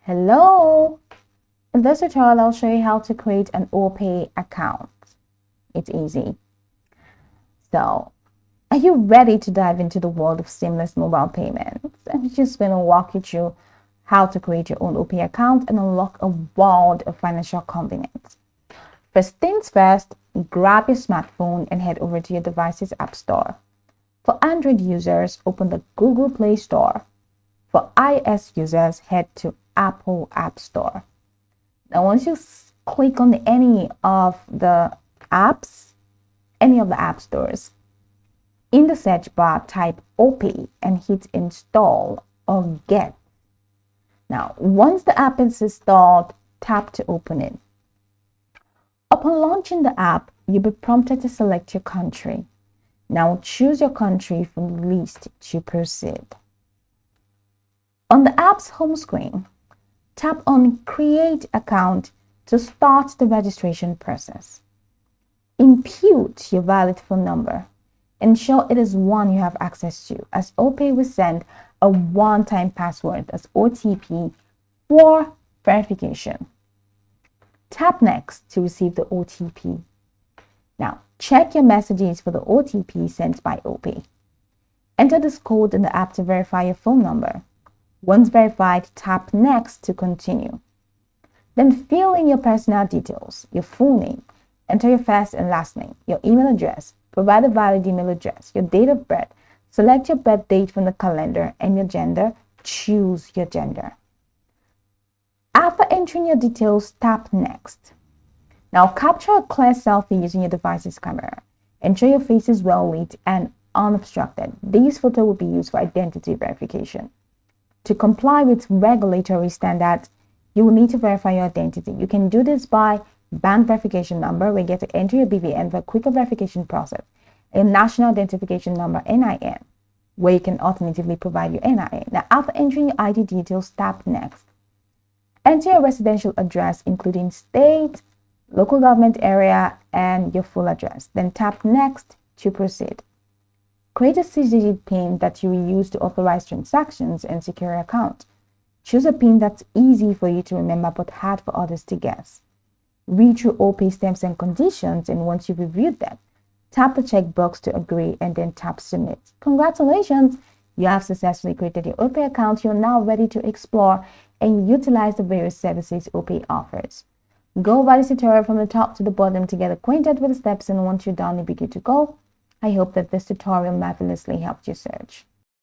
Hello! In this tutorial, I'll show you how to create an OPay account. It's easy. So, are you ready to dive into the world of seamless mobile payments? I'm just going to walk you through how to create your own OPay account and unlock a world of financial convenience. First things first, grab your smartphone and head over to your device's app store. For Android users, open the Google Play Store. For iOS users, head to Apple App Store. Now, once you click on any of the app stores, in the search bar, type OPay and hit install or get. Now, once the app is installed, tap to open it. Upon launching the app, you'll be prompted to select your country. Now, choose your country from the list to proceed. On the app's home screen, tap on Create Account to start the registration process. Input your valid phone number. Ensure it is one you have access to, as OPay will send a one-time password as OTP for verification. Tap Next to receive the OTP. Now, check your messages for the OTP sent by OPay. Enter this code in the app to verify your phone number. Once verified, tap Next to continue. Then fill in your personal details, your full name, enter your first and last name, your email address, provide a valid email address, your date of birth, select your birth date from the calendar, and your gender, choose your gender. After entering your details, tap Next. Now capture a clear selfie using your device's camera. Ensure your face is well lit and unobstructed. These photos will be used for identity verification. To comply with regulatory standards, you will need to verify your identity. You can do this by bank verification number, where you get to enter your BVN for a quicker verification process, a national identification number, NIN, where you can alternatively provide your NIN. Now, after entering your ID details, tap Next. Enter your residential address, including state, local government area, and your full address. Then tap Next to proceed. Create a 6-digit PIN that you will use to authorize transactions and secure your account. Choose a PIN that's easy for you to remember but hard for others to guess. Read through OPay terms and conditions, and once you've reviewed them, tap the checkbox to agree and then tap Submit. Congratulations! You have successfully created your OPay account. You're now ready to explore and utilize the various services OPay offers. Go over this tutorial from the top to the bottom to get acquainted with the steps, and once you're done, you'll be good to go. I hope that this tutorial marvelously helped you search.